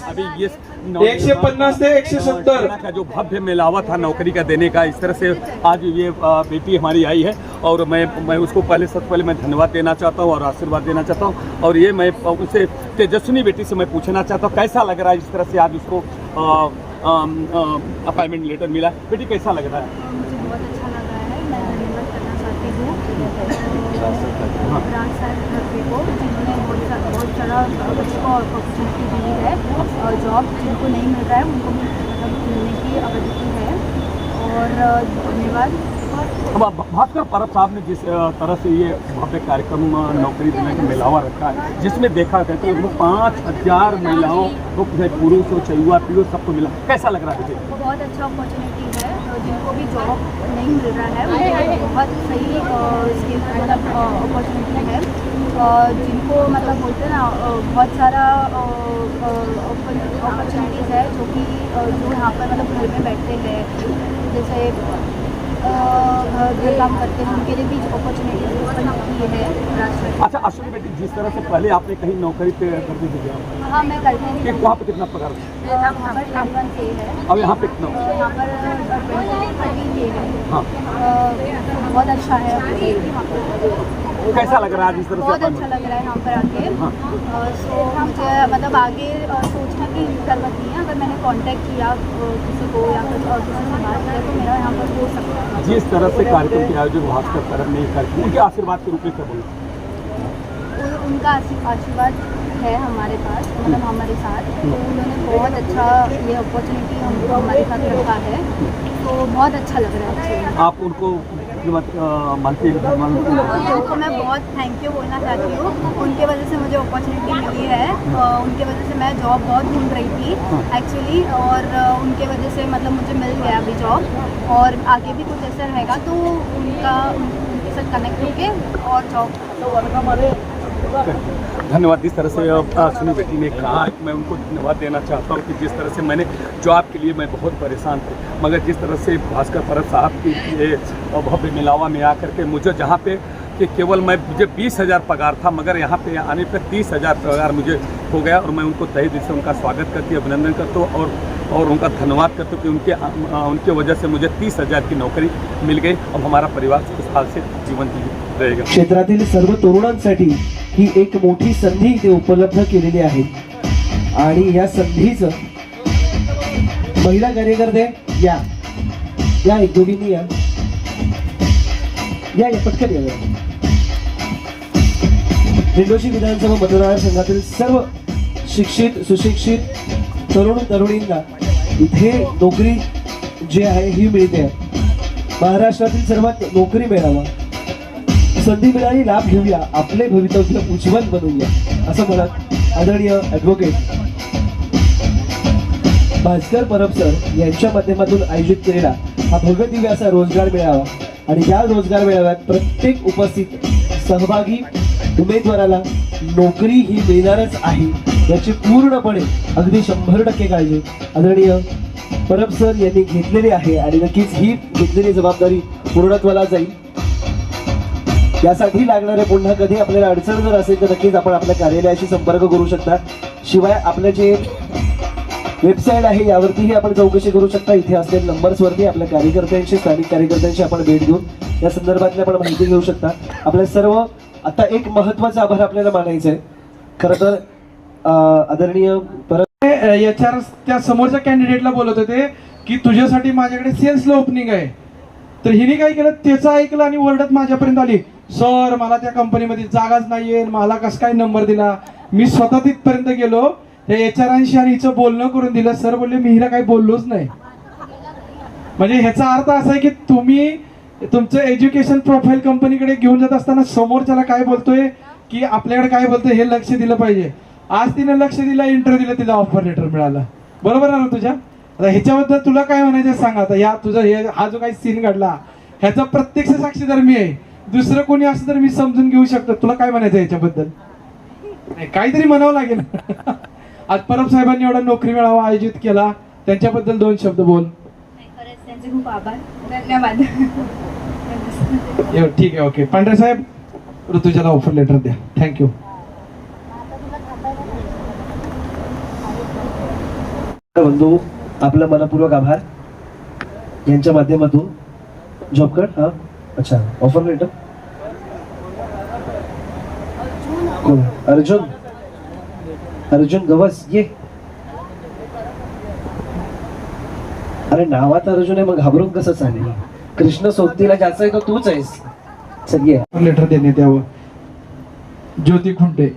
अभी ये 150 से 170 का जो भव्य मेलावा था नौकरी का देने का, इस तरह से आज ये बेटी हमारी आई है और मैं उसको सबसे पहले मैं धन्यवाद देना चाहता हूँ और आशीर्वाद देना चाहता हूँ। और ये मैं उसे तेजस्विनी बेटी से मैं पूछना चाहता हूँ कैसा लग रहा है इस तरह से आज उसको अपॉइंटमेंट लेटर मिला। बेटी कैसा लग रहा है? मुझे बहुत अच्छा लग रहा है। मैं धन्यवाद करना चाहती हूँ राज साहब को, जिन्होंने बहुत सारा बच्चों को अपॉर्चुनिटी दी है और जॉब जिनको नहीं मिल रहा है उनको भी मतलब मिलने की अवधि है। और धन्यवाद। अब भास्कर परब साहब ने जिस तरह से ये भव्य कार्यक्रम नौकरी देने का मेलावा रखा है, जिसमें देखा गया कि 5000 महिलाओं को, पुरुष हो चाहे युवा पीढ़ी सबको मिला, कैसा लग रहा है? बहुत अच्छा अपॉर्चुनिटी है, जिनको भी जॉब नहीं मिल रहा है उनको बहुत सही मतलब अपॉर्चुनिटी है। जिनको मतलब बोलते हैं ना बहुत सारा अपॉर्चुनिटीज़ है जो कि जो यहाँ पर मतलब घर में बैठते हैं, जैसे घर काम करते हैं, उनके लिए भी अपॉर्चुनिटीज ओपन की है राष्ट्र। अच्छा अश्विनी बेटी, जिस तरह से पहले आपने कहीं नौकरी पे करने दिया? हाँ, मैं करती हूँ। वहाँ पे कितना पगार? वहाँ पर 11K है। अब यहाँ पे कितना? यहाँ पर 20K है। हाँ, बहुत अच्छा है। कैसा लग रहा है जिस तरह से? बहुत अच्छा लग रहा है यहाँ पर आके। सो मुझे मतलब आगे सोचने की जरूरत नहीं है। अगर मैंने कांटेक्ट किया किसी को या किसी से बात किया तो मेरा यहाँ पर हो सकता है। जिस तरह से कार्यक्रम के आयोजन भास्कर परब नहीं करते, उनके आशीर्वाद के रूप में क्या बोलते? उनका आशीर्वाद है हमारे पास, मतलब हमारे साथ। तो उन्होंने बहुत अच्छा ये अपॉर्चुनिटी हमको हमारे साथ रखा है, तो बहुत अच्छा लग रहा है। आप उनको मानती हैं? उनको मैं बहुत थैंक यू बोलना चाहती हूँ। उनके वजह से मुझे अपॉर्चुनिटी मिली है। उनके वजह से मैं जॉब बहुत ढूंढ रही थी एक्चुअली, और उनके वजह से मतलब मुझे मिल गया अभी जॉब। और आगे भी कुछ ऐसा रहेगा तो उनके साथ कनेक्ट होके और जॉब। धन्यवाद। जिस तरह से सुनी बेटी ने कहा, मैं उनको धन्यवाद देना चाहता हूँ कि जिस तरह से मैंने जॉब के लिए मैं बहुत परेशान था, मगर जिस तरह से भास्कर परब साहब की ये भव्य मिलावा में आकर के मुझे जहाँ पे कि केवल मुझे 20,000 पगार था, मगर यहाँ पे आने पर 30,000 पगार मुझे हो गया। और मैं उनको तहे दिल से उनका स्वागत करती हूँ, अभिनंदन करता हूँ और उनका धन्यवाद करता हूँ कि उनके वजह से मुझे 30,000 की नौकरी मिल गई। अब हमारा परिवार खुशहाल से जीवन जी रहेगा। क्षेत्रातील सर्व तरुणांसाठी ही एक मोठी संधी इथे उपलब्ध केलेली आहे आणि या संधीचं महिला कार्यकर्ते या एक दोघींनी या पटकन या। दिंडोशी विधानसभा मतदारसंघातील सर्व शिक्षित सुशिक्षित तरुण तरुणींना इथे नोकरी जी आहे ही मिळते। महाराष्ट्रातील सर्वात नोकरी मिळावा, संधी मिळाली, लाभ घेऊया, आपले भवितव्य उज्ज्वल बनवूया असं म्हणत आदरणीय ॲडव्होकेट भास्कर परब सर यांच्या माध्यमातून आयोजित केलेला हा भव्य दिव्य असा रोजगार मेळावा आणि या रोजगार मेळाव्यात प्रत्येक उपस्थित सहभागी उमेदवाराला नोकरी ही मिळणारच आहे याची पूर्णपणे अगदी 100% काळजी आदरणीय परब सर यांनी घेतलेली आहे आणि नक्कीच ही घेतलेली जबाबदारी पूर्णत्वाला जाईल। यासाठी लागणारे पुन्हा कधी आपल्याला अडचण जर असेल तर नक्कीच आपण आपल्या कार्यालयाशी संपर्क करू शकता। शिवाय आपलं जे वेबसाईट आहे यावरतीही आपण चौकशी करू शकता। इथे असलेल्या नंबर्सवरती आपल्या कार्यकर्त्यांशी स्थानिक कार्यकर्त्यांशी आपण भेट घेऊन या संदर्भातली आपण माहिती घेऊ शकता। आपल्या सर्व आता एक महत्वाचा आभार आपल्याला मानायचा आहे खरं तर आदरणीय परत याच्यावर त्या समोरच्या कॅन्डिडेटला बोलत होते की तुझ्यासाठी माझ्याकडे सेल्सला ओपनिंग आहे. तर हिने काय केलं, त्याचं ऐकलं आणि ओरडत माझ्यापर्यंत आली, सर मला त्या कंपनीमध्ये जागाच नाहीये, मला कसं काय नंबर दिला. मी स्वतः तिथपर्यंत गेलो, त्या एचआरांशी आणि हिचं बोलणं करून दिलं. सर बोलले मी हिला काही बोललोच नाही. म्हणजे ह्याचा अर्थ असा आहे की तुम्ही तुमचं एज्युकेशन प्रोफाईल कंपनीकडे घेऊन जात असताना समोरच्याला काय बोलतोय की आपल्याकडे काय बोलतोय हे लक्ष दिलं पाहिजे. आज तिने लक्ष दिलं, इंटरव्ह्यू दिला, तिला ऑफर लेटर मिळालं. बरोबर आहे ना तुझ्या? आता ह्याच्याबद्दल तुला काय म्हणायचं सांग. आता या तुझं हे हा जो काही सीन घडला ह्याचा प्रत्यक्ष साक्षीदार मी आहे. दुसरं कोणी असं तर मी समजून घेऊ शकतो. तुला काय म्हणायचं याच्याबद्दल? काहीतरी म्हणावं लागेल. आज परब साहेबांनी एवढा नोकरी मेळावा आयोजित केला, त्यांच्याबद्दल 2 शब्द बोल. त्यांचे खूप आभार, धन्यवाद. ठीक आहे, ओके. पांढरे साहेब, ऋतुजाला ऑफर लेटर द्या. थँक्यू. बंधू आपला मनपूर्वक आभार. यांच्या माध्यमातून जॉब कार्ड. हा अच्छा, ऑफर लेटर. कोण? अर्जुन गवस ये. अरे नावात अर्जुन आहे, मग घाबरून कसं चालेल? कृष्ण सोबतीला ज्याचा आहे तो तूच आहेस. चल ये. लेटर देण्यात यावं. ज्योती खुंटे.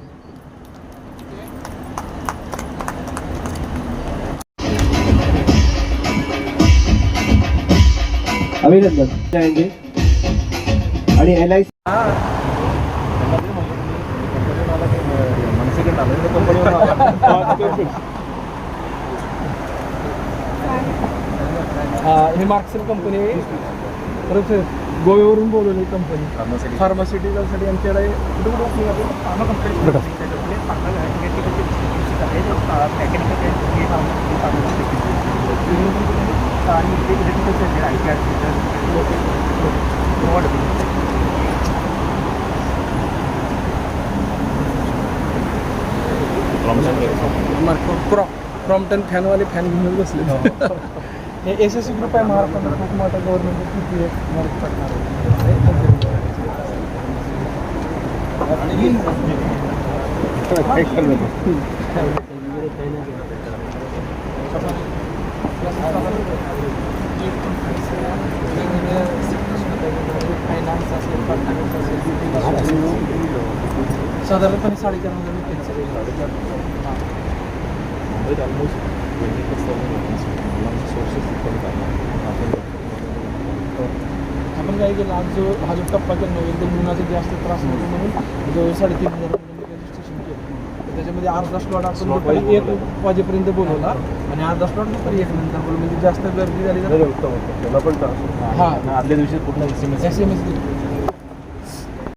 अभिनंदन जाएंगे आणि LIC हे मार्क्सल कंपनी आहे. परत गोव्यावरून बोलवली कंपनी फार्मास्युटिकलसाठी आमच्याकडे क्रॉम्प्टन फॅनवाले फॅन घेऊन बसले. हे SSC ग्रुप आहे महाराष्ट्रामध्ये खूप मोठा गव्हर्नमेंट साधारणपणे 4,500 आपण काय केलं, आज हा जो टप्पा केला एकदम उन्हाचा जास्त त्रास नको म्हणून जो 3,500 रजिस्ट्रेशन केलं. त्याच्यामध्ये अर्धा स्लॉट आपण दुपारी 1 वाजेपर्यंत बोलवला आणि अर्धा स्लॉट दुपारी 1 नंतर बोलवलं. म्हणजे जास्त गर्दी झाली तर हां आदल्या दिवशी पूर्ण SMS